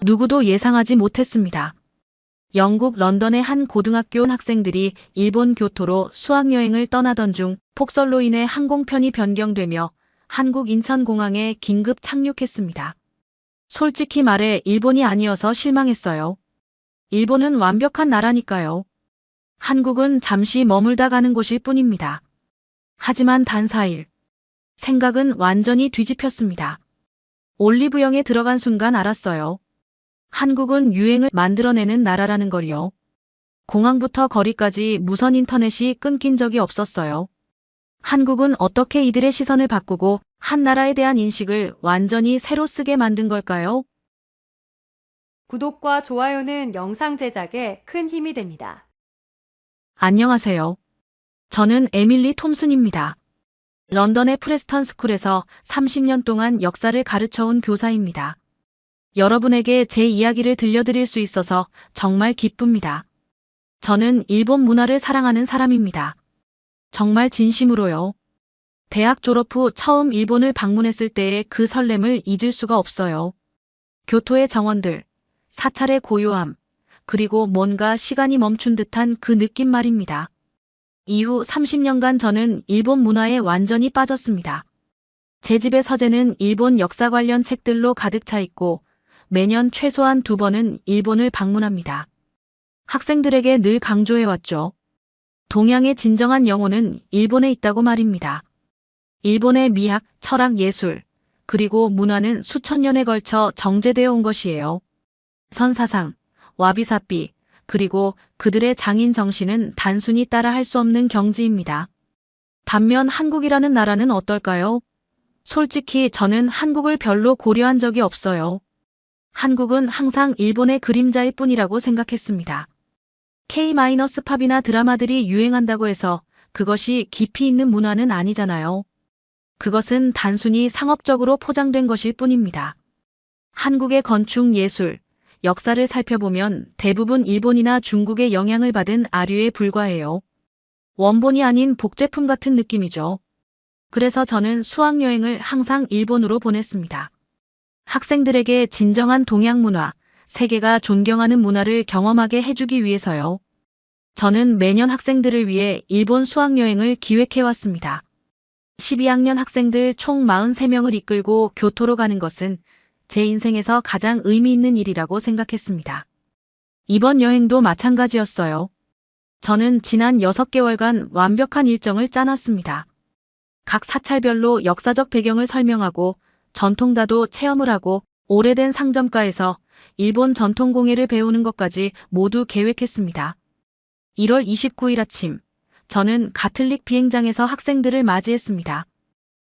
누구도 예상하지 못했습니다. 영국 런던의 한 고등학교 학생들이 일본 교토로 수학여행을 떠나던 중 폭설로 인해 항공편이 변경되며 한국 인천공항에 긴급 착륙했습니다. 솔직히 말해 일본이 아니어서 실망했어요. 일본은 완벽한 나라니까요. 한국은 잠시 머물다 가는 곳일 뿐입니다. 하지만 단 4일. 생각은 완전히 뒤집혔습니다. 올리브영에 들어간 순간 알았어요. 한국은 유행을 만들어내는 나라라는 걸요. 공항부터 거리까지 무선 인터넷이 끊긴 적이 없었어요. 한국은 어떻게 이들의 시선을 바꾸고 한 나라에 대한 인식을 완전히 새로 쓰게 만든 걸까요? 구독과 좋아요는 영상 제작에 큰 힘이 됩니다. 안녕하세요. 저는 에밀리 톰슨입니다. 런던의 프레스턴 스쿨에서 30년 동안 역사를 가르쳐온 교사입니다. 여러분에게 제 이야기를 들려드릴 수 있어서 정말 기쁩니다. 저는 일본 문화를 사랑하는 사람입니다. 정말 진심으로요. 대학 졸업 후 처음 일본을 방문했을 때의 그 설렘을 잊을 수가 없어요. 교토의 정원들, 사찰의 고요함, 그리고 뭔가 시간이 멈춘 듯한 그 느낌 말입니다. 이후 30년간 저는 일본 문화에 완전히 빠졌습니다. 제 집의 서재는 일본 역사 관련 책들로 가득 차 있고 매년 최소한 2번은 일본을 방문합니다. 학생들에게 늘 강조해왔죠. 동양의 진정한 영혼은 일본에 있다고 말입니다. 일본의 미학, 철학, 예술, 그리고 문화는 수천 년에 걸쳐 정제되어 온 것이에요. 선사상, 와비사비, 그리고 그들의 장인 정신은 단순히 따라할 수 없는 경지입니다. 반면 한국이라는 나라는 어떨까요? 솔직히 저는 한국을 별로 고려한 적이 없어요. 한국은 항상 일본의 그림자일 뿐이라고 생각했습니다. K-팝이나 드라마들이 유행한다고 해서 그것이 깊이 있는 문화는 아니잖아요. 그것은 단순히 상업적으로 포장된 것일 뿐입니다. 한국의 건축 예술, 역사를 살펴보면 대부분 일본이나 중국의 영향을 받은 아류에 불과해요. 원본이 아닌 복제품 같은 느낌이죠. 그래서 저는 수학여행을 항상 일본으로 보냈습니다. 학생들에게 진정한 동양 문화, 세계가 존경하는 문화를 경험하게 해주기 위해서요. 저는 매년 학생들을 위해 일본 수학여행을 기획해왔습니다. 12학년 학생들 총 43명을 이끌고 교토로 가는 것은 제 인생에서 가장 의미 있는 일이라고 생각했습니다. 이번 여행도 마찬가지였어요. 저는 지난 6개월간 완벽한 일정을 짜놨습니다. 각 사찰별로 역사적 배경을 설명하고 전통다도 체험을 하고 오래된 상점가에서 일본 전통공예를 배우는 것까지 모두 계획했습니다. 1월 29일 아침, 저는 가틀릭 비행장에서 학생들을 맞이했습니다.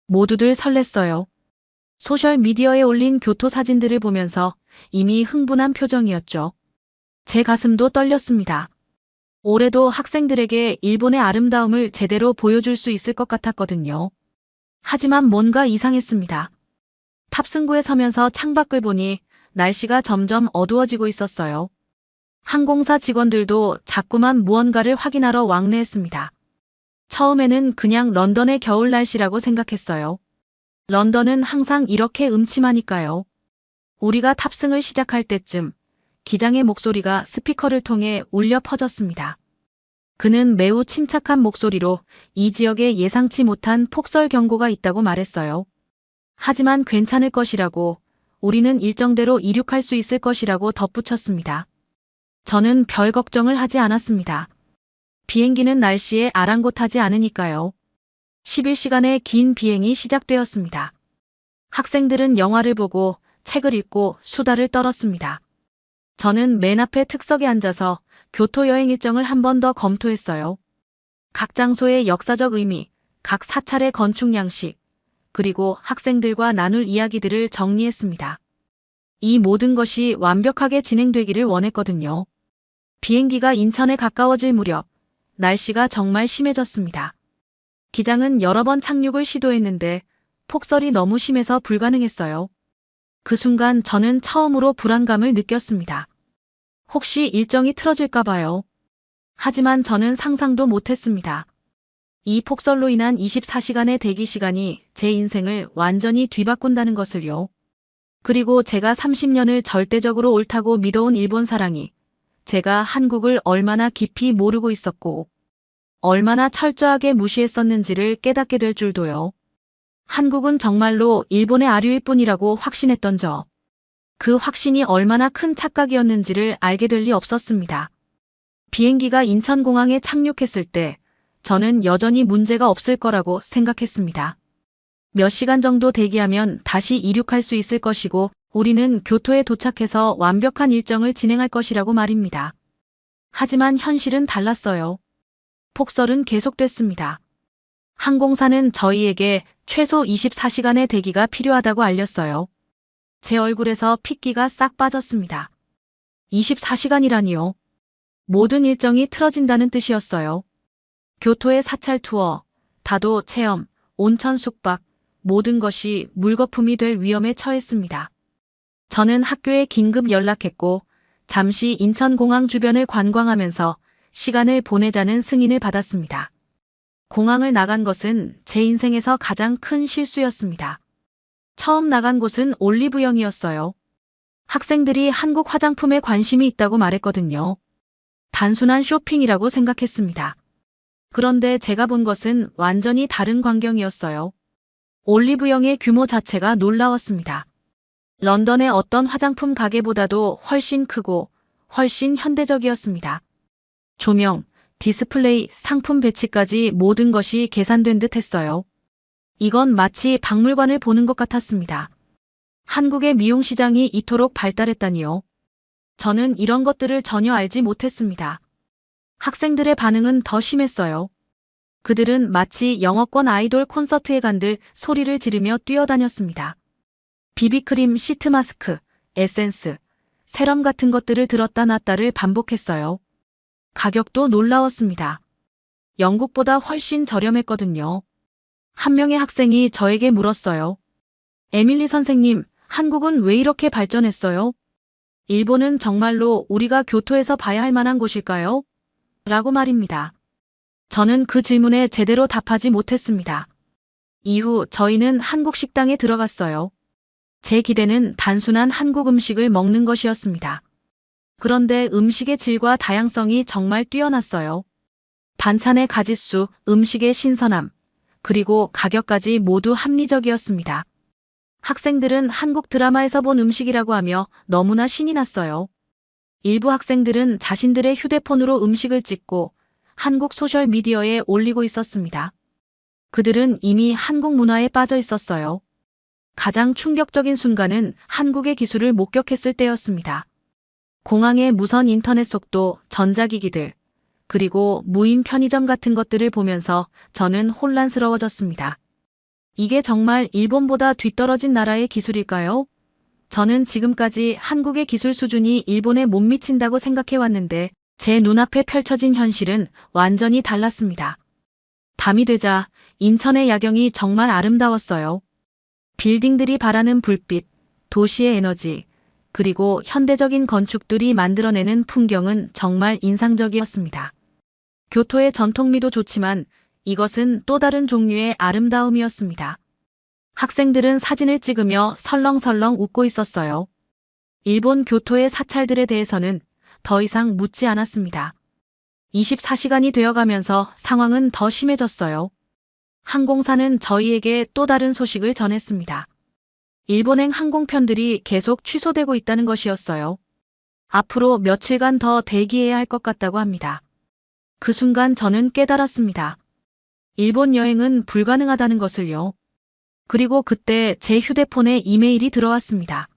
모두들 설렜어요. 소셜미디어에 올린 교토 사진들을 보면서 이미 흥분한 표정이었죠. 제 가슴도 떨렸습니다. 올해도 학생들에게 일본의 아름다움을 제대로 보여줄 수 있을 것 같았거든요. 하지만 뭔가 이상했습니다. 탑승구에 서면서 창밖을 보니 날씨가 점점 어두워지고 있었어요. 항공사 직원들도 자꾸만 무언가를 확인하러 왕래했습니다. 처음에는 그냥 런던의 겨울 날씨라고 생각했어요. 런던은 항상 이렇게 음침하니까요. 우리가 탑승을 시작할 때쯤 기장의 목소리가 스피커를 통해 울려 퍼졌습니다. 그는 매우 침착한 목소리로 이 지역에 예상치 못한 폭설 경고가 있다고 말했어요. 하지만 괜찮을 것이라고, 우리는 일정대로 이륙할 수 있을 것이라고 덧붙였습니다. 저는 별 걱정을 하지 않았습니다. 비행기는 날씨에 아랑곳하지 않으니까요. 11시간의 긴 비행이 시작되었습니다. 학생들은 영화를 보고 책을 읽고 수다를 떨었습니다. 저는 맨 앞에 특석에 앉아서 교토 여행 일정을 한 번 더 검토했어요. 각 장소의 역사적 의미, 각 사찰의 건축 양식, 그리고 학생들과 나눌 이야기들을 정리했습니다. 이 모든 것이 완벽하게 진행되기를 원했거든요. 비행기가 인천에 가까워질 무렵, 날씨가 정말 심해졌습니다. 기장은 여러 번 착륙을 시도했는데 폭설이 너무 심해서 불가능했어요. 그 순간 저는 처음으로 불안감을 느꼈습니다. 혹시 일정이 틀어질까 봐요. 하지만 저는 상상도 못했습니다. 이 폭설로 인한 24시간의 대기 시간이 제 인생을 완전히 뒤바꾼다는 것을요. 그리고 제가 30년을 절대적으로 옳다고 믿어온 일본 사랑이 제가 한국을 얼마나 깊이 모르고 있었고 얼마나 철저하게 무시했었는지를 깨닫게 될 줄도요. 한국은 정말로 일본의 아류일 뿐이라고 확신했던 저. 그 확신이 얼마나 큰 착각이었는지를 알게 될 리 없었습니다. 비행기가 인천공항에 착륙했을 때 저는 여전히 문제가 없을 거라고 생각했습니다. 몇 시간 정도 대기하면 다시 이륙할 수 있을 것이고 우리는 교토에 도착해서 완벽한 일정을 진행할 것이라고 말입니다. 하지만 현실은 달랐어요. 폭설은 계속됐습니다. 항공사는 저희에게 최소 24시간의 대기가 필요하다고 알렸어요. 제 얼굴에서 핏기가 싹 빠졌습니다. 24시간이라니요. 모든 일정이 틀어진다는 뜻이었어요. 교토의 사찰 투어, 다도 체험, 온천 숙박, 모든 것이 물거품이 될 위험에 처했습니다. 저는 학교에 긴급 연락했고 잠시 인천공항 주변을 관광하면서 시간을 보내자는 승인을 받았습니다. 공항을 나간 것은 제 인생에서 가장 큰 실수였습니다. 처음 나간 곳은 올리브영이었어요. 학생들이 한국 화장품에 관심이 있다고 말했거든요. 단순한 쇼핑이라고 생각했습니다. 그런데 제가 본 것은 완전히 다른 광경이었어요. 올리브영의 규모 자체가 놀라웠습니다. 런던의 어떤 화장품 가게보다도 훨씬 크고 훨씬 현대적이었습니다. 조명, 디스플레이, 상품 배치까지 모든 것이 계산된 듯 했어요. 이건 마치 박물관을 보는 것 같았습니다. 한국의 미용시장이 이토록 발달했다니요. 저는 이런 것들을 전혀 알지 못했습니다. 학생들의 반응은 더 심했어요. 그들은 마치 영어권 아이돌 콘서트에 간 듯 소리를 지르며 뛰어다녔습니다. 비비크림, 시트마스크, 에센스, 세럼 같은 것들을 들었다 놨다를 반복했어요. 가격도 놀라웠습니다. 영국보다 훨씬 저렴했거든요. 한 명의 학생이 저에게 물었어요. 에밀리 선생님, 한국은 왜 이렇게 발전했어요? 일본은 정말로 우리가 교토에서 봐야 할 만한 곳일까요? 라고 말입니다. 저는 그 질문에 제대로 답하지 못했습니다. 이후 저희는 한국 식당에 들어갔어요. 제 기대는 단순한 한국 음식을 먹는 것이었습니다. 그런데 음식의 질과 다양성이 정말 뛰어났어요. 반찬의 가짓수, 음식의 신선함, 그리고 가격까지 모두 합리적이었습니다. 학생들은 한국 드라마에서 본 음식이라고 하며 너무나 신이 났어요. 일부 학생들은 자신들의 휴대폰으로 음식을 찍고 한국 소셜미디어에 올리고 있었습니다. 그들은 이미 한국 문화에 빠져 있었어요. 가장 충격적인 순간은 한국의 기술을 목격했을 때였습니다. 공항의 무선 인터넷 속도, 전자기기들, 그리고 무인 편의점 같은 것들을 보면서 저는 혼란스러워졌습니다. 이게 정말 일본보다 뒤떨어진 나라의 기술일까요? 저는 지금까지 한국의 기술 수준이 일본에 못 미친다고 생각해왔는데 제 눈앞에 펼쳐진 현실은 완전히 달랐습니다. 밤이 되자 인천의 야경이 정말 아름다웠어요. 빌딩들이 발하는 불빛, 도시의 에너지, 그리고 현대적인 건축들이 만들어내는 풍경은 정말 인상적이었습니다. 교토의 전통미도 좋지만 이것은 또 다른 종류의 아름다움이었습니다. 학생들은 사진을 찍으며 설렁설렁 웃고 있었어요. 일본 교토의 사찰들에 대해서는 더 이상 묻지 않았습니다. 24시간이 되어가면서 상황은 더 심해졌어요. 항공사는 저희에게 또 다른 소식을 전했습니다. 일본행 항공편들이 계속 취소되고 있다는 것이었어요. 앞으로 며칠간 더 대기해야 할 것 같다고 합니다. 그 순간 저는 깨달았습니다. 일본 여행은 불가능하다는 것을요. 그리고 그때 제 휴대폰에 이메일이 들어왔습니다.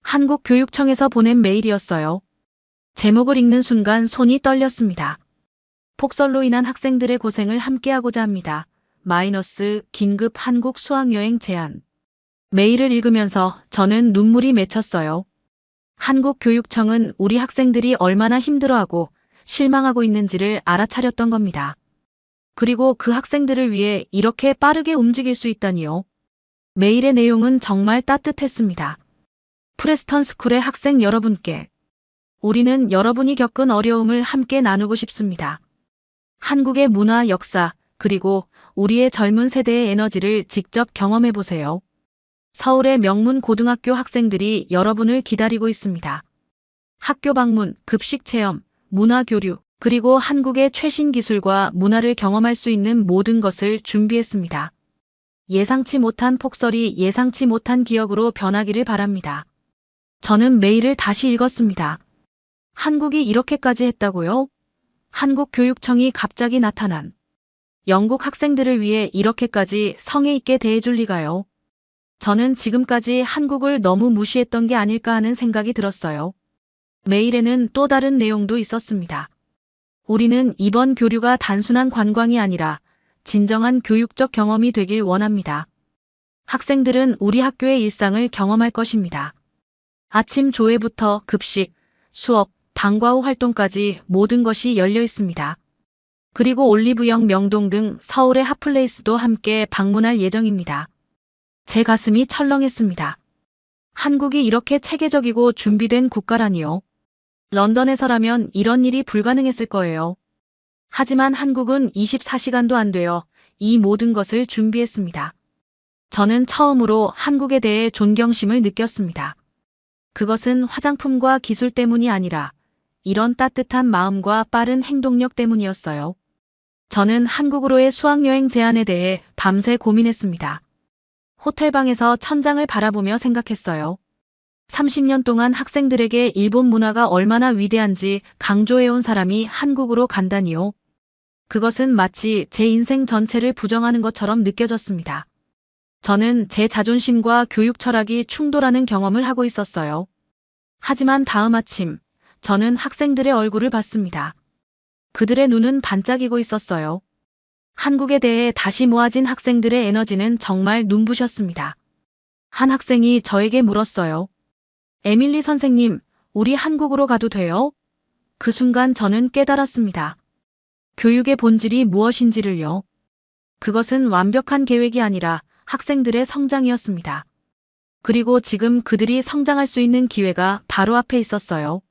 한국교육청에서 보낸 메일이었어요. 제목을 읽는 순간 손이 떨렸습니다. 폭설로 인한 학생들의 고생을 함께하고자 합니다. 마이너스 긴급 한국 수학여행 제안. 메일을 읽으면서 저는 눈물이 맺혔어요. 한국교육청은 우리 학생들이 얼마나 힘들어하고 실망하고 있는지를 알아차렸던 겁니다. 그리고 그 학생들을 위해 이렇게 빠르게 움직일 수 있다니요. 메일의 내용은 정말 따뜻했습니다. 프레스턴 스쿨의 학생 여러분께 우리는 여러분이 겪은 어려움을 함께 나누고 싶습니다. 한국의 문화, 역사, 그리고 우리의 젊은 세대의 에너지를 직접 경험해 보세요. 서울의 명문 고등학교 학생들이 여러분을 기다리고 있습니다. 학교 방문, 급식 체험, 문화 교류, 그리고 한국의 최신 기술과 문화를 경험할 수 있는 모든 것을 준비했습니다. 예상치 못한 폭설이 예상치 못한 기억으로 변하기를 바랍니다. 저는 메일을 다시 읽었습니다. 한국이 이렇게까지 했다고요? 한국 교육청이 갑자기 나타난 영국 학생들을 위해 이렇게까지 성의 있게 대해줄 리가요. 저는 지금까지 한국을 너무 무시했던 게 아닐까 하는 생각이 들었어요. 메일에는 또 다른 내용도 있었습니다. 우리는 이번 교류가 단순한 관광이 아니라 진정한 교육적 경험이 되길 원합니다. 학생들은 우리 학교의 일상을 경험할 것입니다. 아침 조회부터 급식, 수업, 방과 후 활동까지 모든 것이 열려 있습니다. 그리고 올리브영 명동 등 서울의 핫플레이스도 함께 방문할 예정입니다. 제 가슴이 철렁했습니다. 한국이 이렇게 체계적이고 준비된 국가라니요. 런던에서라면 이런 일이 불가능했을 거예요. 하지만 한국은 24시간도 안 되어 이 모든 것을 준비했습니다. 저는 처음으로 한국에 대해 존경심을 느꼈습니다. 그것은 화장품과 기술 때문이 아니라 이런 따뜻한 마음과 빠른 행동력 때문이었어요. 저는 한국으로의 수학여행 제안에 대해 밤새 고민했습니다. 호텔방에서 천장을 바라보며 생각했어요. 30년 동안 학생들에게 일본 문화가 얼마나 위대한지 강조해온 사람이 한국으로 간다니요. 그것은 마치 제 인생 전체를 부정하는 것처럼 느껴졌습니다. 저는 제 자존심과 교육 철학이 충돌하는 경험을 하고 있었어요. 하지만 다음 아침, 저는 학생들의 얼굴을 봤습니다. 그들의 눈은 반짝이고 있었어요. 한국에 대해 다시 모아진 학생들의 에너지는 정말 눈부셨습니다. 한 학생이 저에게 물었어요. 에밀리 선생님, 우리 한국으로 가도 돼요? 그 순간 저는 깨달았습니다. 교육의 본질이 무엇인지를요. 그것은 완벽한 계획이 아니라 학생들의 성장이었습니다. 그리고 지금 그들이 성장할 수 있는 기회가 바로 앞에 있었어요.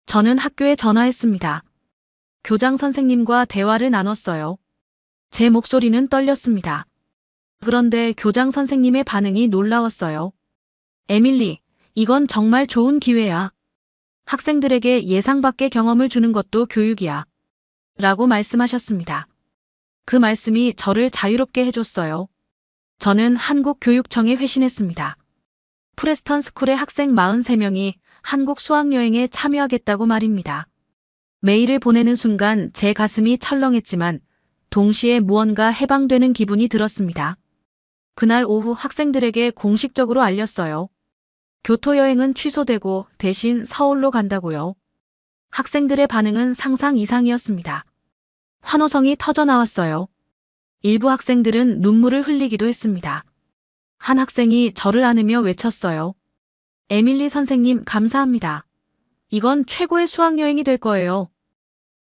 저는 학교에 전화했습니다. 교장 선생님과 대화를 나눴어요. 제 목소리는 떨렸습니다. 그런데 교장 선생님의 반응이 놀라웠어요. 에밀리, 이건 정말 좋은 기회야. 학생들에게 예상 밖의 경험을 주는 것도 교육이야. 라고 말씀하셨습니다. 그 말씀이 저를 자유롭게 해줬어요. 저는 한국교육청에 회신했습니다. 프레스턴 스쿨의 학생 43명이 한국 수학여행에 참여하겠다고 말입니다. 메일을 보내는 순간 제 가슴이 철렁했지만 동시에 무언가 해방되는 기분이 들었습니다. 그날 오후 학생들에게 공식적으로 알렸어요. 교토 여행은 취소되고 대신 서울로 간다고요. 학생들의 반응은 상상 이상이었습니다. 환호성이 터져 나왔어요. 일부 학생들은 눈물을 흘리기도 했습니다. 한 학생이 저를 안으며 외쳤어요. 에밀리 선생님 감사합니다. 이건 최고의 수학여행이 될 거예요.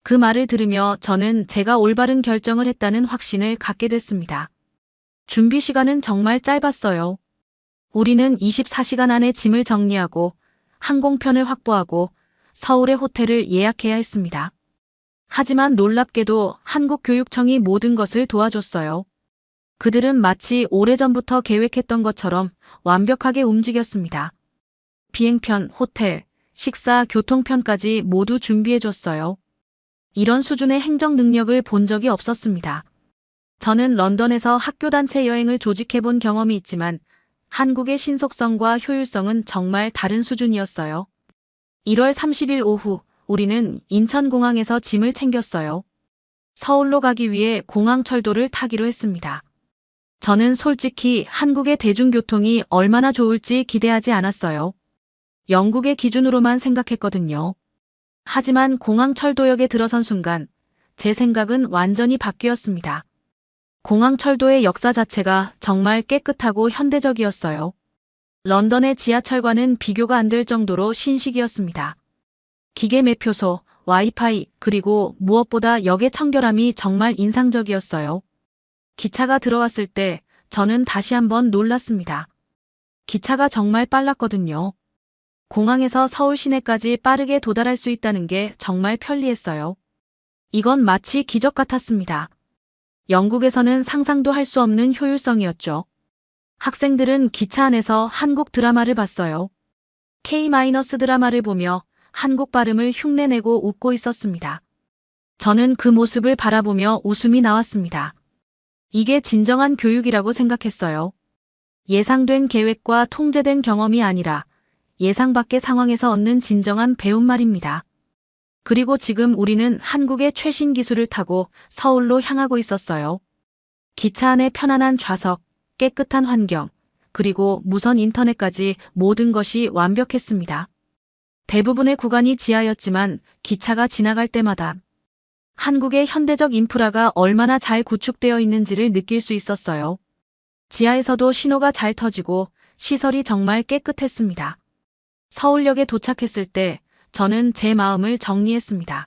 그 말을 들으며 저는 제가 올바른 결정을 했다는 확신을 갖게 됐습니다. 준비 시간은 정말 짧았어요. 우리는 24시간 안에 짐을 정리하고 항공편을 확보하고 서울의 호텔을 예약해야 했습니다. 하지만 놀랍게도 한국교육청이 모든 것을 도와줬어요. 그들은 마치 오래전부터 계획했던 것처럼 완벽하게 움직였습니다. 비행편, 호텔, 식사, 교통편까지 모두 준비해줬어요. 이런 수준의 행정 능력을 본 적이 없었습니다. 저는 런던에서 학교단체 여행을 조직해본 경험이 있지만 한국의 신속성과 효율성은 정말 다른 수준이었어요. 1월 30일 오후 우리는 인천공항에서 짐을 챙겼어요. 서울로 가기 위해 공항철도를 타기로 했습니다. 저는 솔직히 한국의 대중교통이 얼마나 좋을지 기대하지 않았어요. 영국의 기준으로만 생각했거든요. 하지만 공항철도역에 들어선 순간 제 생각은 완전히 바뀌었습니다. 공항철도의 역사 자체가 정말 깨끗하고 현대적이었어요. 런던의 지하철과는 비교가 안 될 정도로 신식이었습니다. 기계 매표소, 와이파이, 그리고 무엇보다 역의 청결함이 정말 인상적이었어요. 기차가 들어왔을 때 저는 다시 한번 놀랐습니다. 기차가 정말 빨랐거든요. 공항에서 서울 시내까지 빠르게 도달할 수 있다는 게 정말 편리했어요. 이건 마치 기적 같았습니다. 영국에서는 상상도 할 수 없는 효율성이었죠. 학생들은 기차 안에서 한국 드라마를 봤어요. K- 드라마를 보며 한국 발음을 흉내내고 웃고 있었습니다. 저는 그 모습을 바라보며 웃음이 나왔습니다. 이게 진정한 교육이라고 생각했어요. 예상된 계획과 통제된 경험이 아니라 예상 밖의 상황에서 얻는 진정한 배움 말입니다. 그리고 지금 우리는 한국의 최신 기술을 타고 서울로 향하고 있었어요. 기차 안의 편안한 좌석, 깨끗한 환경, 그리고 무선 인터넷까지 모든 것이 완벽했습니다. 대부분의 구간이 지하였지만 기차가 지나갈 때마다 한국의 현대적 인프라가 얼마나 잘 구축되어 있는지를 느낄 수 있었어요. 지하에서도 신호가 잘 터지고 시설이 정말 깨끗했습니다. 서울역에 도착했을 때 저는 제 마음을 정리했습니다.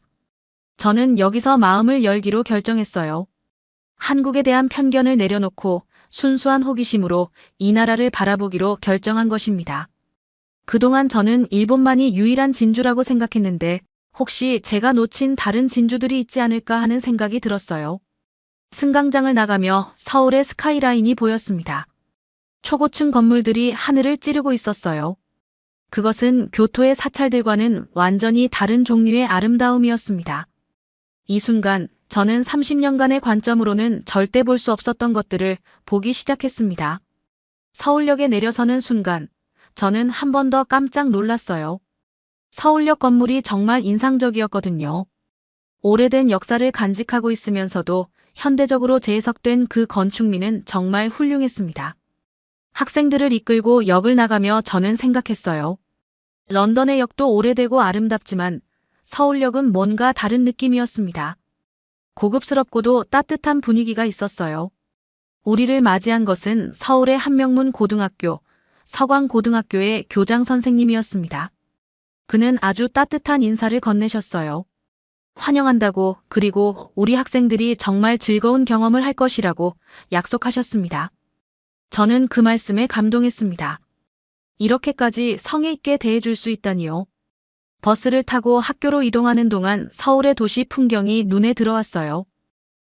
저는 여기서 마음을 열기로 결정했어요. 한국에 대한 편견을 내려놓고 순수한 호기심으로 이 나라를 바라보기로 결정한 것입니다. 그동안 저는 일본만이 유일한 진주라고 생각했는데 혹시 제가 놓친 다른 진주들이 있지 않을까 하는 생각이 들었어요. 승강장을 나가며 서울의 스카이라인이 보였습니다. 초고층 건물들이 하늘을 찌르고 있었어요. 그것은 교토의 사찰들과는 완전히 다른 종류의 아름다움이었습니다. 이 순간 저는 30년간의 관점으로는 절대 볼 수 없었던 것들을 보기 시작했습니다. 서울역에 내려서는 순간 저는 한 번 더 깜짝 놀랐어요. 서울역 건물이 정말 인상적이었거든요. 오래된 역사를 간직하고 있으면서도 현대적으로 재해석된 그 건축미는 정말 훌륭했습니다. 학생들을 이끌고 역을 나가며 저는 생각했어요. 런던의 역도 오래되고 아름답지만 서울역은 뭔가 다른 느낌이었습니다. 고급스럽고도 따뜻한 분위기가 있었어요. 우리를 맞이한 것은 서울의 한명문 고등학교, 서광고등학교의 교장 선생님이었습니다. 그는 아주 따뜻한 인사를 건네셨어요. 환영한다고, 그리고 우리 학생들이 정말 즐거운 경험을 할 것이라고 약속하셨습니다. 저는 그 말씀에 감동했습니다. 이렇게까지 성의 있게 대해줄 수 있다니요. 버스를 타고 학교로 이동하는 동안 서울의 도시 풍경이 눈에 들어왔어요.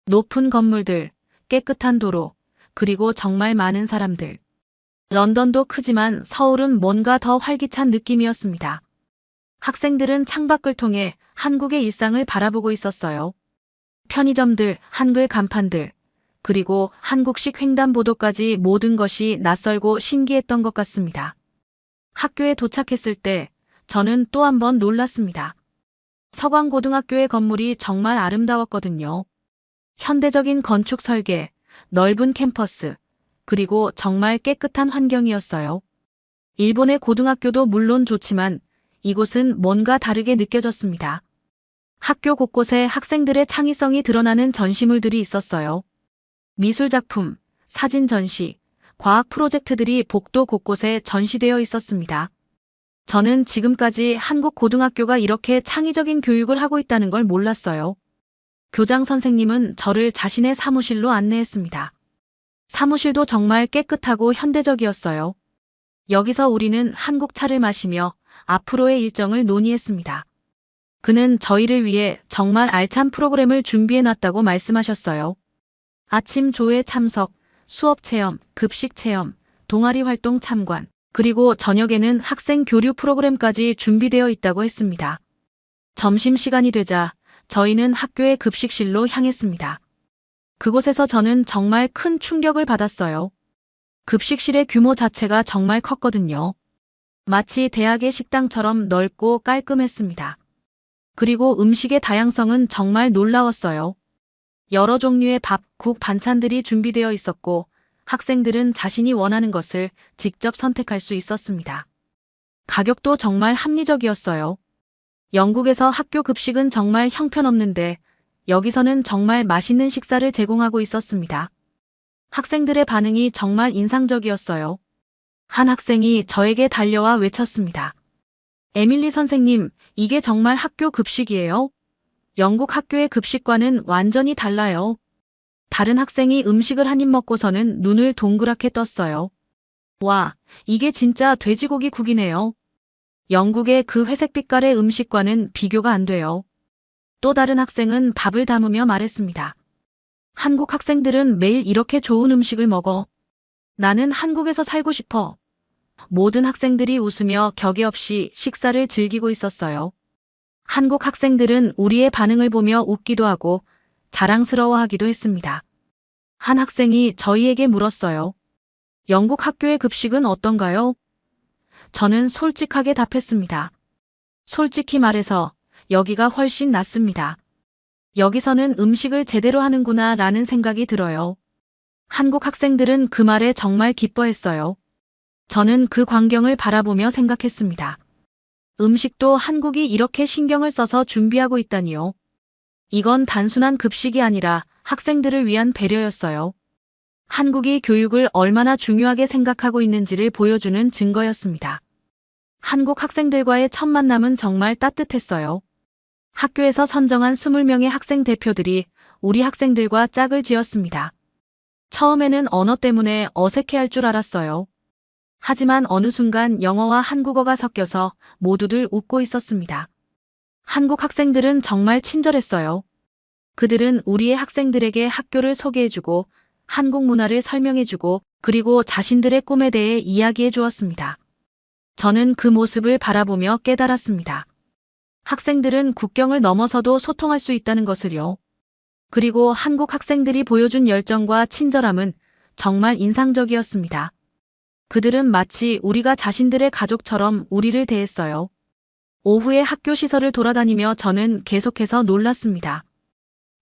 높은 건물들, 깨끗한 도로, 그리고 정말 많은 사람들. 런던도 크지만 서울은 뭔가 더 활기찬 느낌이었습니다. 학생들은 창밖을 통해 한국의 일상을 바라보고 있었어요. 편의점들, 한글 간판들, 그리고 한국식 횡단보도까지 모든 것이 낯설고 신기했던 것 같습니다. 학교에 도착했을 때 저는 또 한 번 놀랐습니다. 서광고등학교의 건물이 정말 아름다웠거든요. 현대적인 건축 설계, 넓은 캠퍼스, 그리고 정말 깨끗한 환경이었어요. 일본의 고등학교도 물론 좋지만 이곳은 뭔가 다르게 느껴졌습니다. 학교 곳곳에 학생들의 창의성이 드러나는 전시물들이 있었어요. 미술작품, 사진 전시, 과학 프로젝트들이 복도 곳곳에 전시되어 있었습니다. 저는 지금까지 한국 고등학교가 이렇게 창의적인 교육을 하고 있다는 걸 몰랐어요. 교장 선생님은 저를 자신의 사무실로 안내했습니다. 사무실도 정말 깨끗하고 현대적이었어요. 여기서 우리는 한국 차를 마시며 앞으로의 일정을 논의했습니다. 그는 저희를 위해 정말 알찬 프로그램을 준비해놨다고 말씀하셨어요. 아침 조회 참석, 수업 체험, 급식 체험, 동아리 활동 참관, 그리고 저녁에는 학생 교류 프로그램까지 준비되어 있다고 했습니다. 점심시간이 되자 저희는 학교의 급식실로 향했습니다. 그곳에서 저는 정말 큰 충격을 받았어요. 급식실의 규모 자체가 정말 컸거든요. 마치 대학의 식당처럼 넓고 깔끔했습니다. 그리고 음식의 다양성은 정말 놀라웠어요. 여러 종류의 밥, 국, 반찬들이 준비되어 있었고 학생들은 자신이 원하는 것을 직접 선택할 수 있었습니다. 가격도 정말 합리적이었어요. 영국에서 학교 급식은 정말 형편없는데 여기서는 정말 맛있는 식사를 제공하고 있었습니다. 학생들의 반응이 정말 인상적이었어요. 한 학생이 저에게 달려와 외쳤습니다. 에밀리 선생님, 이게 정말 학교 급식이에요? 영국 학교의 급식과는 완전히 달라요. 다른 학생이 음식을 한 입 먹고서는 눈을 동그랗게 떴어요. 와, 이게 진짜 돼지고기 국이네요. 영국의 그 회색 빛깔의 음식과는 비교가 안 돼요. 또 다른 학생은 밥을 담으며 말했습니다. 한국 학생들은 매일 이렇게 좋은 음식을 먹어. 나는 한국에서 살고 싶어. 모든 학생들이 웃으며 격이 없이 식사를 즐기고 있었어요. 한국 학생들은 우리의 반응을 보며 웃기도 하고 자랑스러워하기도 했습니다. 한 학생이 저희에게 물었어요. 영국 학교의 급식은 어떤가요? 저는 솔직하게 답했습니다. 솔직히 말해서 여기가 훨씬 낫습니다. 여기서는 음식을 제대로 하는구나 라는 생각이 들어요. 한국 학생들은 그 말에 정말 기뻐했어요. 저는 그 광경을 바라보며 생각했습니다. 음식도 한국이 이렇게 신경을 써서 준비하고 있다니요. 이건 단순한 급식이 아니라 학생들을 위한 배려였어요. 한국이 교육을 얼마나 중요하게 생각하고 있는지를 보여주는 증거였습니다. 한국 학생들과의 첫 만남은 정말 따뜻했어요. 학교에서 선정한 20명의 학생 대표들이 우리 학생들과 짝을 지었습니다. 처음에는 언어 때문에 어색해할 줄 알았어요. 하지만 어느 순간 영어와 한국어가 섞여서 모두들 웃고 있었습니다. 한국 학생들은 정말 친절했어요. 그들은 우리의 학생들에게 학교를 소개해주고 한국 문화를 설명해주고 그리고 자신들의 꿈에 대해 이야기해 주었습니다. 저는 그 모습을 바라보며 깨달았습니다. 학생들은 국경을 넘어서도 소통할 수 있다는 것을요. 그리고 한국 학생들이 보여준 열정과 친절함은 정말 인상적이었습니다. 그들은 마치 우리가 자신들의 가족처럼 우리를 대했어요. 오후에 학교 시설을 돌아다니며 저는 계속해서 놀랐습니다.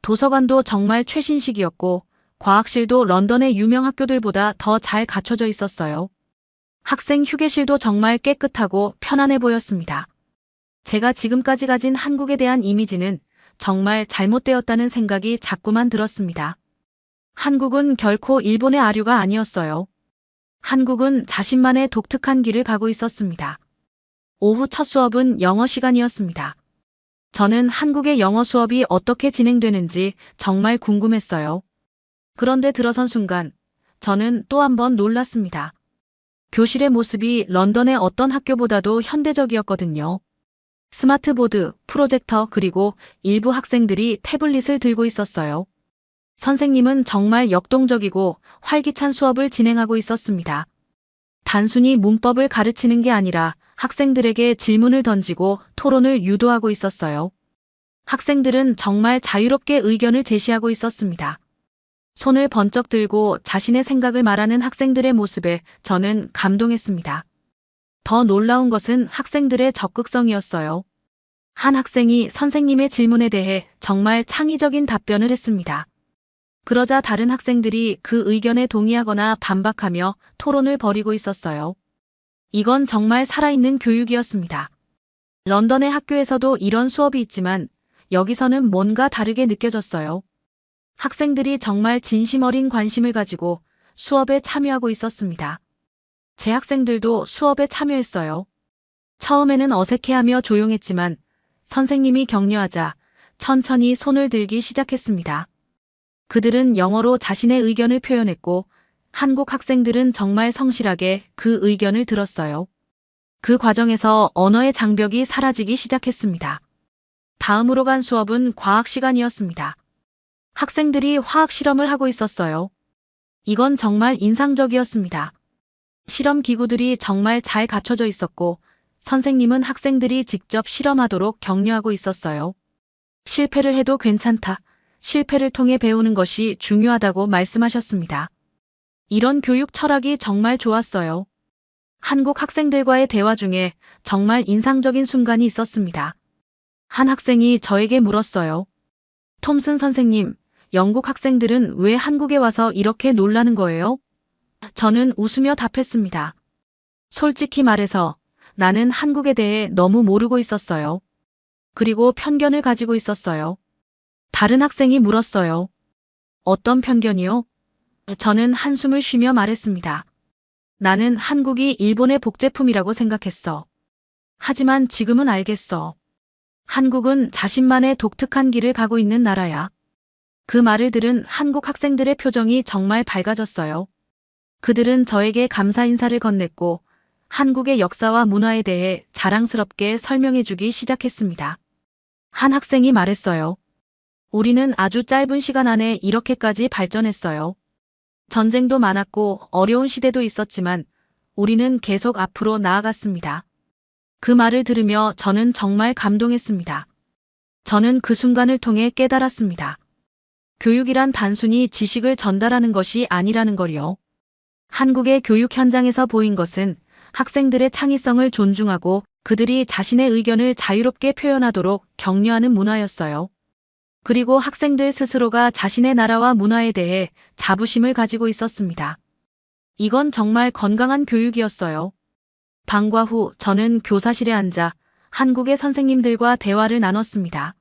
도서관도 정말 최신식이었고 과학실도 런던의 유명 학교들보다 더 잘 갖춰져 있었어요. 학생 휴게실도 정말 깨끗하고 편안해 보였습니다. 제가 지금까지 가진 한국에 대한 이미지는 정말 잘못되었다는 생각이 자꾸만 들었습니다. 한국은 결코 일본의 아류가 아니었어요. 한국은 자신만의 독특한 길을 가고 있었습니다. 오후 첫 수업은 영어 시간이었습니다. 저는 한국의 영어 수업이 어떻게 진행되는지 정말 궁금했어요. 그런데 들어선 순간 저는 또 한 번 놀랐습니다. 교실의 모습이 런던의 어떤 학교보다도 현대적이었거든요. 스마트보드, 프로젝터 그리고 일부 학생들이 태블릿을 들고 있었어요. 선생님은 정말 역동적이고 활기찬 수업을 진행하고 있었습니다. 단순히 문법을 가르치는 게 아니라 학생들에게 질문을 던지고 토론을 유도하고 있었어요. 학생들은 정말 자유롭게 의견을 제시하고 있었습니다. 손을 번쩍 들고 자신의 생각을 말하는 학생들의 모습에 저는 감동했습니다. 더 놀라운 것은 학생들의 적극성이었어요. 한 학생이 선생님의 질문에 대해 정말 창의적인 답변을 했습니다. 그러자 다른 학생들이 그 의견에 동의하거나 반박하며 토론을 벌이고 있었어요. 이건 정말 살아있는 교육이었습니다. 런던의 학교에서도 이런 수업이 있지만 여기서는 뭔가 다르게 느껴졌어요. 학생들이 정말 진심 어린 관심을 가지고 수업에 참여하고 있었습니다. 제 학생들도 수업에 참여했어요. 처음에는 어색해하며 조용했지만 선생님이 격려하자 천천히 손을 들기 시작했습니다. 그들은 영어로 자신의 의견을 표현했고 한국 학생들은 정말 성실하게 그 의견을 들었어요. 그 과정에서 언어의 장벽이 사라지기 시작했습니다. 다음으로 간 수업은 과학 시간이었습니다. 학생들이 화학 실험을 하고 있었어요. 이건 정말 인상적이었습니다. 실험 기구들이 정말 잘 갖춰져 있었고 선생님은 학생들이 직접 실험하도록 격려하고 있었어요. 실패를 해도 괜찮다. 실패를 통해 배우는 것이 중요하다고 말씀하셨습니다. 이런 교육 철학이 정말 좋았어요. 한국 학생들과의 대화 중에 정말 인상적인 순간이 있었습니다. 한 학생이 저에게 물었어요. 톰슨 선생님, 영국 학생들은 왜 한국에 와서 이렇게 놀라는 거예요? 저는 웃으며 답했습니다. 솔직히 말해서 나는 한국에 대해 너무 모르고 있었어요. 그리고 편견을 가지고 있었어요. 다른 학생이 물었어요. 어떤 편견이요? 저는 한숨을 쉬며 말했습니다. 나는 한국이 일본의 복제품이라고 생각했어. 하지만 지금은 알겠어. 한국은 자신만의 독특한 길을 가고 있는 나라야. 그 말을 들은 한국 학생들의 표정이 정말 밝아졌어요. 그들은 저에게 감사 인사를 건넸고 한국의 역사와 문화에 대해 자랑스럽게 설명해주기 시작했습니다. 한 학생이 말했어요. 우리는 아주 짧은 시간 안에 이렇게까지 발전했어요. 전쟁도 많았고 어려운 시대도 있었지만 우리는 계속 앞으로 나아갔습니다. 그 말을 들으며 저는 정말 감동했습니다. 저는 그 순간을 통해 깨달았습니다. 교육이란 단순히 지식을 전달하는 것이 아니라는 걸요. 한국의 교육 현장에서 보인 것은 학생들의 창의성을 존중하고 그들이 자신의 의견을 자유롭게 표현하도록 격려하는 문화였어요. 그리고 학생들 스스로가 자신의 나라와 문화에 대해 자부심을 가지고 있었습니다. 이건 정말 건강한 교육이었어요. 방과 후 저는 교사실에 앉아 한국의 선생님들과 대화를 나눴습니다.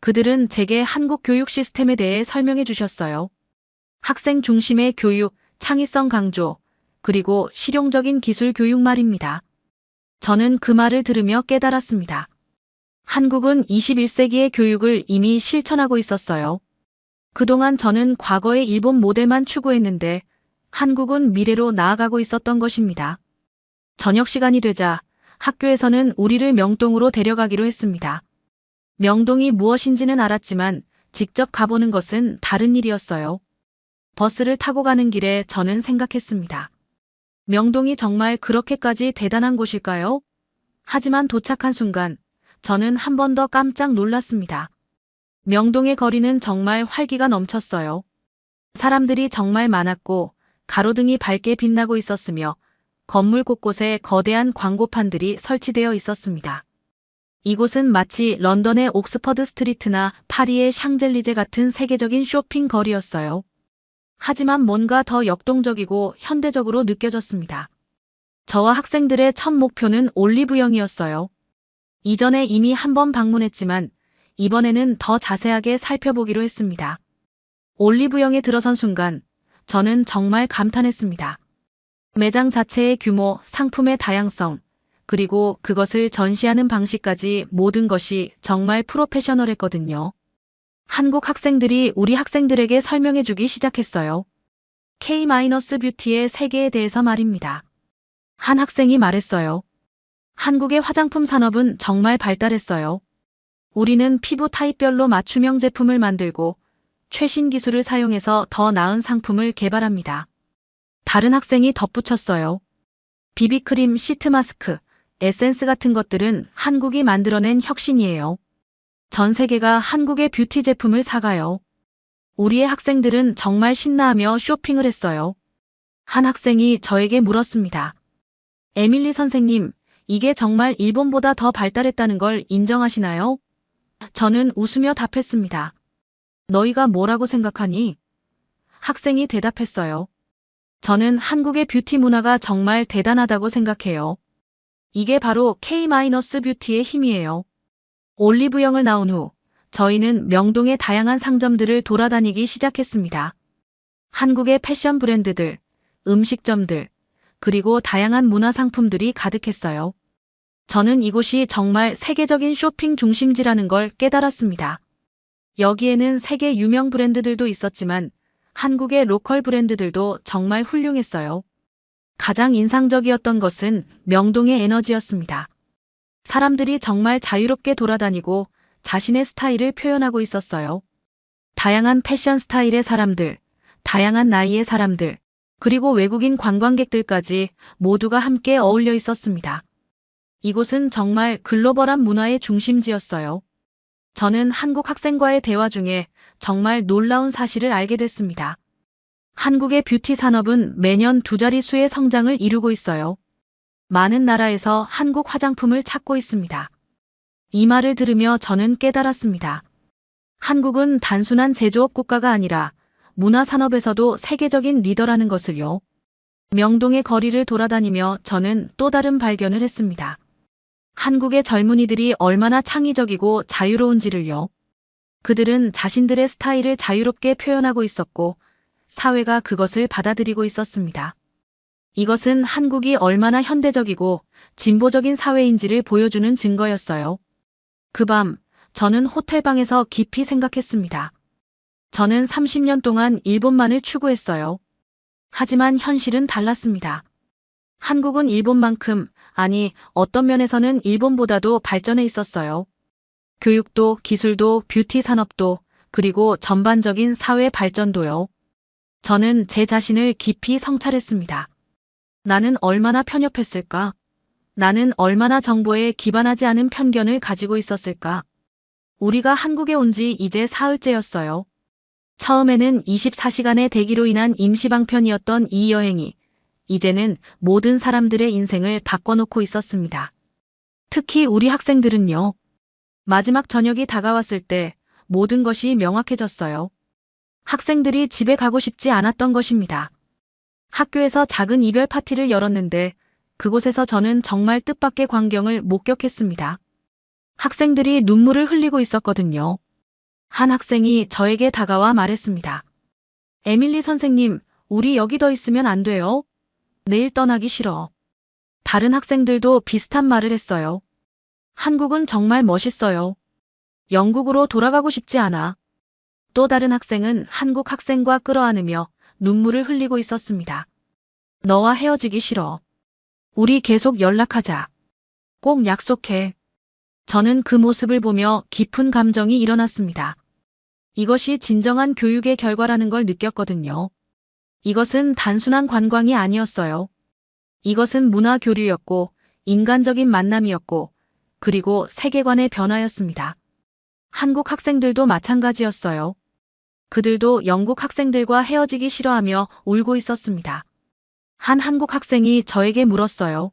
그들은 제게 한국 교육 시스템에 대해 설명해 주셨어요. 학생 중심의 교육, 창의성 강조, 그리고 실용적인 기술 교육 말입니다. 저는 그 말을 들으며 깨달았습니다. 한국은 21세기의 교육을 이미 실천하고 있었어요. 그동안 저는 과거의 일본 모델만 추구했는데 한국은 미래로 나아가고 있었던 것입니다. 저녁 시간이 되자 학교에서는 우리를 명동으로 데려가기로 했습니다. 명동이 무엇인지는 알았지만 직접 가보는 것은 다른 일이었어요. 버스를 타고 가는 길에 저는 생각했습니다. 명동이 정말 그렇게까지 대단한 곳일까요? 하지만 도착한 순간 저는 한 번 더 깜짝 놀랐습니다. 명동의 거리는 정말 활기가 넘쳤어요. 사람들이 정말 많았고 가로등이 밝게 빛나고 있었으며 건물 곳곳에 거대한 광고판들이 설치되어 있었습니다. 이곳은 마치 런던의 옥스퍼드 스트리트나 파리의 샹젤리제 같은 세계적인 쇼핑 거리였어요. 하지만 뭔가 더 역동적이고 현대적으로 느껴졌습니다. 저와 학생들의 첫 목표는 올리브영이었어요. 이전에 이미 한 번 방문했지만 이번에는 더 자세하게 살펴보기로 했습니다. 올리브영에 들어선 순간 저는 정말 감탄했습니다. 매장 자체의 규모, 상품의 다양성, 그리고 그것을 전시하는 방식까지 모든 것이 정말 프로페셔널했거든요. 한국 학생들이 우리 학생들에게 설명해주기 시작했어요. K-뷰티의 세계에 대해서 말입니다. 한 학생이 말했어요. 한국의 화장품 산업은 정말 발달했어요. 우리는 피부 타입별로 맞춤형 제품을 만들고 최신 기술을 사용해서 더 나은 상품을 개발합니다. 다른 학생이 덧붙였어요. 비비크림, 시트 마스크, 에센스 같은 것들은 한국이 만들어낸 혁신이에요. 전 세계가 한국의 뷰티 제품을 사가요. 우리의 학생들은 정말 신나하며 쇼핑을 했어요. 한 학생이 저에게 물었습니다. 에밀리 선생님, 이게 정말 일본보다 더 발달했다는 걸 인정하시나요? 저는 웃으며 답했습니다. 너희가 뭐라고 생각하니? 학생이 대답했어요. 저는 한국의 뷰티 문화가 정말 대단하다고 생각해요. 이게 바로 K-뷰티의 힘이에요. 올리브영을 나온 후 저희는 명동의 다양한 상점들을 돌아다니기 시작했습니다. 한국의 패션 브랜드들, 음식점들, 그리고 다양한 문화 상품들이 가득했어요. 저는 이곳이 정말 세계적인 쇼핑 중심지라는 걸 깨달았습니다. 여기에는 세계 유명 브랜드들도 있었지만 한국의 로컬 브랜드들도 정말 훌륭했어요. 가장 인상적이었던 것은 명동의 에너지였습니다. 사람들이 정말 자유롭게 돌아다니고 자신의 스타일을 표현하고 있었어요. 다양한 패션 스타일의 사람들, 다양한 나이의 사람들, 그리고 외국인 관광객들까지 모두가 함께 어울려 있었습니다. 이곳은 정말 글로벌한 문화의 중심지였어요. 저는 한국 학생과의 대화 중에 정말 놀라운 사실을 알게 됐습니다. 한국의 뷰티 산업은 매년 두 자릿수의 성장을 이루고 있어요. 많은 나라에서 한국 화장품을 찾고 있습니다. 이 말을 들으며 저는 깨달았습니다. 한국은 단순한 제조업 국가가 아니라 문화 산업에서도 세계적인 리더라는 것을요. 명동의 거리를 돌아다니며 저는 또 다른 발견을 했습니다. 한국의 젊은이들이 얼마나 창의적이고 자유로운지를요. 그들은 자신들의 스타일을 자유롭게 표현하고 있었고 사회가 그것을 받아들이고 있었습니다. 이것은 한국이 얼마나 현대적이고 진보적인 사회인지를 보여주는 증거였어요. 그 밤, 저는 호텔방에서 깊이 생각했습니다. 저는 30년 동안 일본만을 추구했어요. 하지만 현실은 달랐습니다. 한국은 일본만큼, 아니, 어떤 면에서는 일본보다도 발전해 있었어요. 교육도, 기술도, 뷰티 산업도, 그리고 전반적인 사회 발전도요. 저는 제 자신을 깊이 성찰했습니다. 나는 얼마나 편협했을까? 나는 얼마나 정보에 기반하지 않은 편견을 가지고 있었을까? 우리가 한국에 온 지 이제 사흘째였어요. 처음에는 24시간의 대기로 인한 임시방편이었던 이 여행이 이제는 모든 사람들의 인생을 바꿔놓고 있었습니다. 특히 우리 학생들은요. 마지막 저녁이 다가왔을 때 모든 것이 명확해졌어요. 학생들이 집에 가고 싶지 않았던 것입니다. 학교에서 작은 이별 파티를 열었는데 그곳에서 저는 정말 뜻밖의 광경을 목격했습니다. 학생들이 눈물을 흘리고 있었거든요. 한 학생이 저에게 다가와 말했습니다. 에밀리 선생님, 우리 여기 더 있으면 안 돼요? 내일 떠나기 싫어. 다른 학생들도 비슷한 말을 했어요. 한국은 정말 멋있어요. 영국으로 돌아가고 싶지 않아. 또 다른 학생은 한국 학생과 끌어안으며 눈물을 흘리고 있었습니다. 너와 헤어지기 싫어. 우리 계속 연락하자. 꼭 약속해. 저는 그 모습을 보며 깊은 감정이 일어났습니다. 이것이 진정한 교육의 결과라는 걸 느꼈거든요. 이것은 단순한 관광이 아니었어요. 이것은 문화 교류였고, 인간적인 만남이었고, 그리고 세계관의 변화였습니다. 한국 학생들도 마찬가지였어요. 그들도 영국 학생들과 헤어지기 싫어하며 울고 있었습니다. 한 한국 학생이 저에게 물었어요.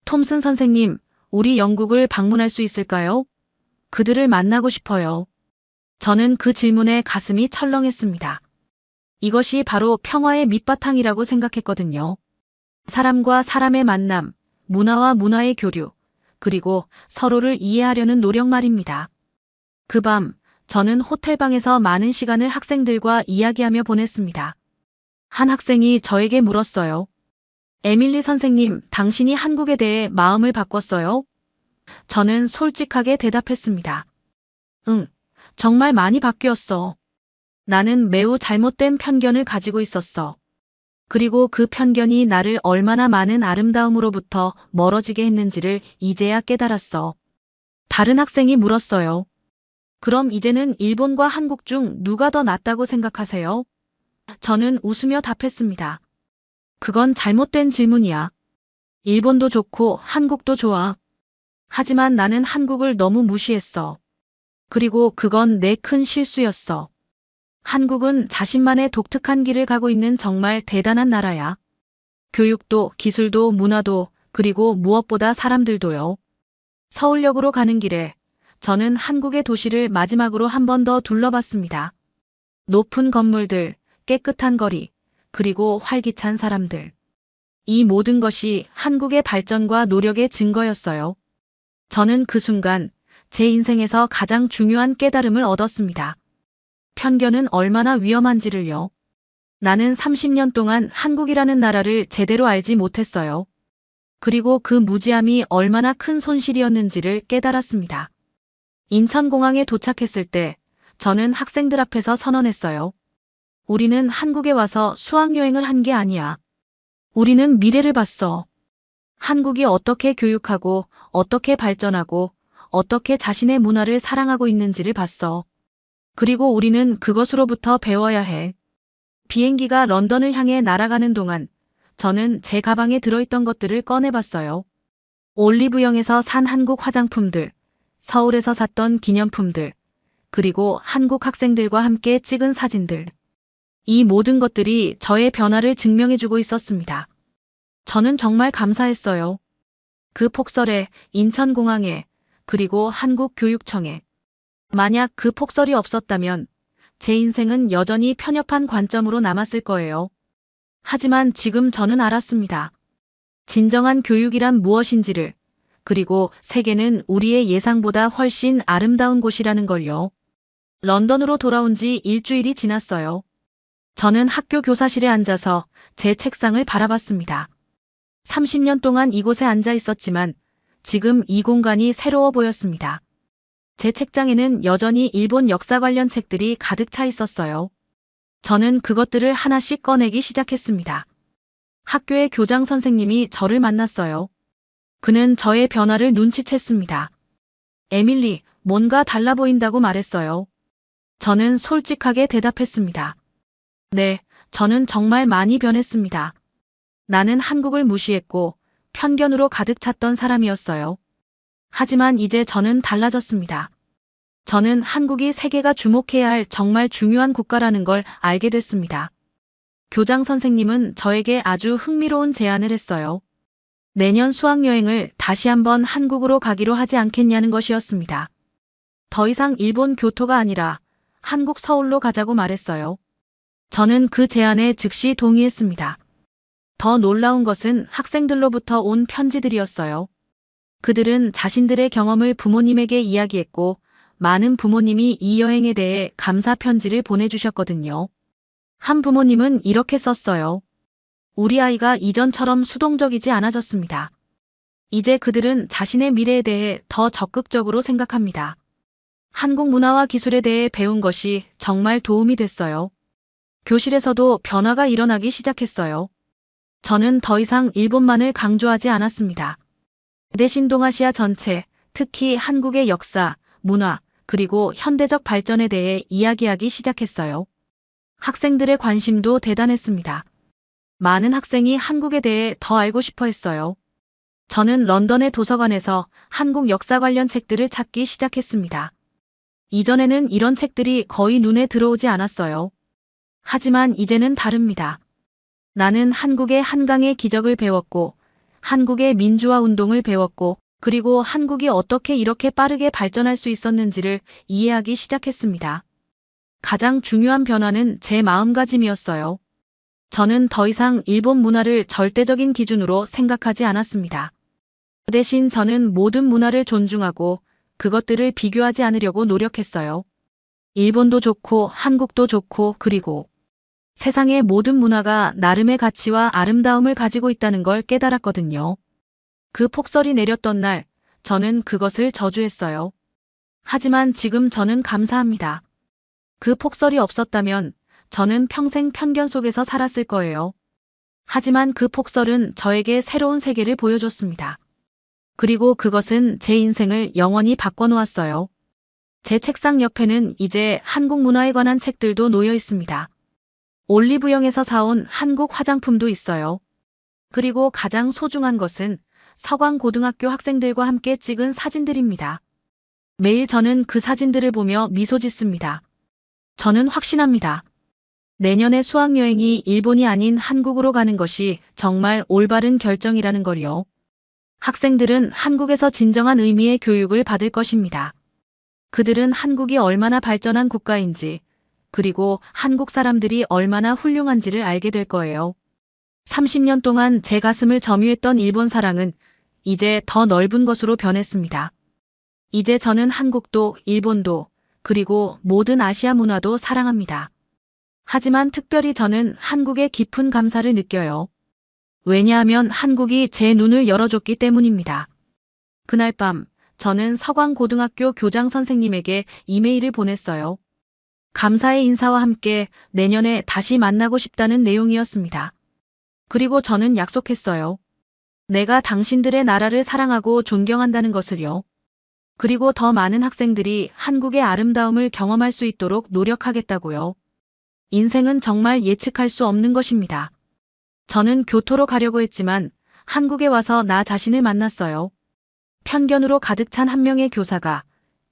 톰슨 선생님, 우리 영국을 방문할 수 있을까요? 그들을 만나고 싶어요. 저는 그 질문에 가슴이 철렁했습니다. 이것이 바로 평화의 밑바탕이라고 생각했거든요. 사람과 사람의 만남, 문화와 문화의 교류, 그리고 서로를 이해하려는 노력 말입니다. 그 밤, 저는 호텔방에서 많은 시간을 학생들과 이야기하며 보냈습니다. 한 학생이 저에게 물었어요. 에밀리 선생님, 당신이 한국에 대해 마음을 바꿨어요? 저는 솔직하게 대답했습니다. 응, 정말 많이 바뀌었어. 나는 매우 잘못된 편견을 가지고 있었어. 그리고 그 편견이 나를 얼마나 많은 아름다움으로부터 멀어지게 했는지를 이제야 깨달았어. 다른 학생이 물었어요. 그럼 이제는 일본과 한국 중 누가 더 낫다고 생각하세요? 저는 웃으며 답했습니다. 그건 잘못된 질문이야. 일본도 좋고 한국도 좋아. 하지만 나는 한국을 너무 무시했어. 그리고 그건 내 큰 실수였어. 한국은 자신만의 독특한 길을 가고 있는 정말 대단한 나라야. 교육도, 기술도, 문화도, 그리고 무엇보다 사람들도요. 서울역으로 가는 길에 저는 한국의 도시를 마지막으로 한 번 더 둘러봤습니다. 높은 건물들, 깨끗한 거리, 그리고 활기찬 사람들. 이 모든 것이 한국의 발전과 노력의 증거였어요. 저는 그 순간 제 인생에서 가장 중요한 깨달음을 얻었습니다. 편견은 얼마나 위험한지를요. 나는 30년 동안 한국이라는 나라를 제대로 알지 못했어요. 그리고 그 무지함이 얼마나 큰 손실이었는지를 깨달았습니다. 인천공항에 도착했을 때 저는 학생들 앞에서 선언했어요. 우리는 한국에 와서 수학여행을 한 게 아니야. 우리는 미래를 봤어. 한국이 어떻게 교육하고 어떻게 발전하고 어떻게 자신의 문화를 사랑하고 있는지를 봤어. 그리고 우리는 그것으로부터 배워야 해. 비행기가 런던을 향해 날아가는 동안 저는 제 가방에 들어있던 것들을 꺼내봤어요. 올리브영에서 산 한국 화장품들, 서울에서 샀던 기념품들, 그리고 한국 학생들과 함께 찍은 사진들. 이 모든 것들이 저의 변화를 증명해주고 있었습니다. 저는 정말 감사했어요. 그 폭설에, 인천공항에, 그리고 한국교육청에. 만약 그 폭설이 없었다면 제 인생은 여전히 편협한 관점으로 남았을 거예요. 하지만 지금 저는 알았습니다. 진정한 교육이란 무엇인지를, 그리고 세계는 우리의 예상보다 훨씬 아름다운 곳이라는 걸요. 런던으로 돌아온 지 일주일이 지났어요. 저는 학교 교사실에 앉아서 제 책상을 바라봤습니다. 30년 동안 이곳에 앉아 있었지만 지금 이 공간이 새로워 보였습니다. 제 책장에는 여전히 일본 역사 관련 책들이 가득 차 있었어요. 저는 그것들을 하나씩 꺼내기 시작했습니다. 학교의 교장 선생님이 저를 만났어요. 그는 저의 변화를 눈치챘습니다. 에밀리, 뭔가 달라 보인다고 말했어요. 저는 솔직하게 대답했습니다. 네, 저는 정말 많이 변했습니다. 나는 한국을 무시했고 편견으로 가득 찼던 사람이었어요. 하지만 이제 저는 달라졌습니다. 저는 한국이 세계가 주목해야 할 정말 중요한 국가라는 걸 알게 됐습니다. 교장 선생님은 저에게 아주 흥미로운 제안을 했어요. 내년 수학여행을 다시 한번 한국으로 가기로 하지 않겠냐는 것이었습니다. 더 이상 일본 교토가 아니라 한국 서울로 가자고 말했어요. 저는 그 제안에 즉시 동의했습니다. 더 놀라운 것은 학생들로부터 온 편지들이었어요. 그들은 자신들의 경험을 부모님에게 이야기했고 많은 부모님이 이 여행에 대해 감사 편지를 보내주셨거든요. 한 부모님은 이렇게 썼어요. 우리 아이가 이전처럼 수동적이지 않아졌습니다. 이제 그들은 자신의 미래에 대해 더 적극적으로 생각합니다. 한국 문화와 기술에 대해 배운 것이 정말 도움이 됐어요. 교실에서도 변화가 일어나기 시작했어요. 저는 더 이상 일본만을 강조하지 않았습니다. 대신 동아시아 전체, 특히 한국의 역사, 문화, 그리고 현대적 발전에 대해 이야기하기 시작했어요. 학생들의 관심도 대단했습니다. 많은 학생이 한국에 대해 더 알고 싶어 했어요. 저는 런던의 도서관에서 한국 역사 관련 책들을 찾기 시작했습니다. 이전에는 이런 책들이 거의 눈에 들어오지 않았어요. 하지만 이제는 다릅니다. 나는 한국의 한강의 기적을 배웠고, 한국의 민주화 운동을 배웠고, 그리고 한국이 어떻게 이렇게 빠르게 발전할 수 있었는지를 이해하기 시작했습니다. 가장 중요한 변화는 제 마음가짐이었어요. 저는 더 이상 일본 문화를 절대적인 기준으로 생각하지 않았습니다. 그 대신 저는 모든 문화를 존중하고 그것들을 비교하지 않으려고 노력했어요. 일본도 좋고 한국도 좋고 그리고 세상의 모든 문화가 나름의 가치와 아름다움을 가지고 있다는 걸 깨달았거든요. 그 폭설이 내렸던 날, 저는 그것을 저주했어요. 하지만 지금 저는 감사합니다. 그 폭설이 없었다면 저는 평생 편견 속에서 살았을 거예요. 하지만 그 폭설은 저에게 새로운 세계를 보여줬습니다. 그리고 그것은 제 인생을 영원히 바꿔놓았어요. 제 책상 옆에는 이제 한국 문화에 관한 책들도 놓여 있습니다. 올리브영에서 사온 한국 화장품도 있어요. 그리고 가장 소중한 것은 서광고등학교 학생들과 함께 찍은 사진들입니다. 매일 저는 그 사진들을 보며 미소 짓습니다. 저는 확신합니다. 내년의 수학여행이 일본이 아닌 한국으로 가는 것이 정말 올바른 결정이라는 걸요. 학생들은 한국에서 진정한 의미의 교육을 받을 것입니다. 그들은 한국이 얼마나 발전한 국가인지, 그리고 한국 사람들이 얼마나 훌륭한지를 알게 될 거예요. 30년 동안 제 가슴을 점유했던 일본 사랑은 이제 더 넓은 것으로 변했습니다. 이제 저는 한국도 일본도 그리고 모든 아시아 문화도 사랑합니다. 하지만 특별히 저는 한국의 깊은 감사를 느껴요. 왜냐하면 한국이 제 눈을 열어줬기 때문입니다. 그날 밤 저는 서광고등학교 교장 선생님에게 이메일을 보냈어요. 감사의 인사와 함께 내년에 다시 만나고 싶다는 내용이었습니다. 그리고 저는 약속했어요. 내가 당신들의 나라를 사랑하고 존경한다는 것을요. 그리고 더 많은 학생들이 한국의 아름다움을 경험할 수 있도록 노력하겠다고요. 인생은 정말 예측할 수 없는 것입니다. 저는 교토로 가려고 했지만 한국에 와서 나 자신을 만났어요. 편견으로 가득 찬 한 명의 교사가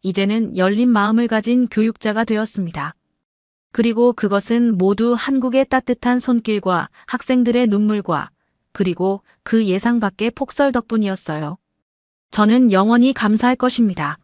이제는 열린 마음을 가진 교육자가 되었습니다. 그리고 그것은 모두 한국의 따뜻한 손길과 학생들의 눈물과 그리고 그 예상 밖의 폭설 덕분이었어요. 저는 영원히 감사할 것입니다.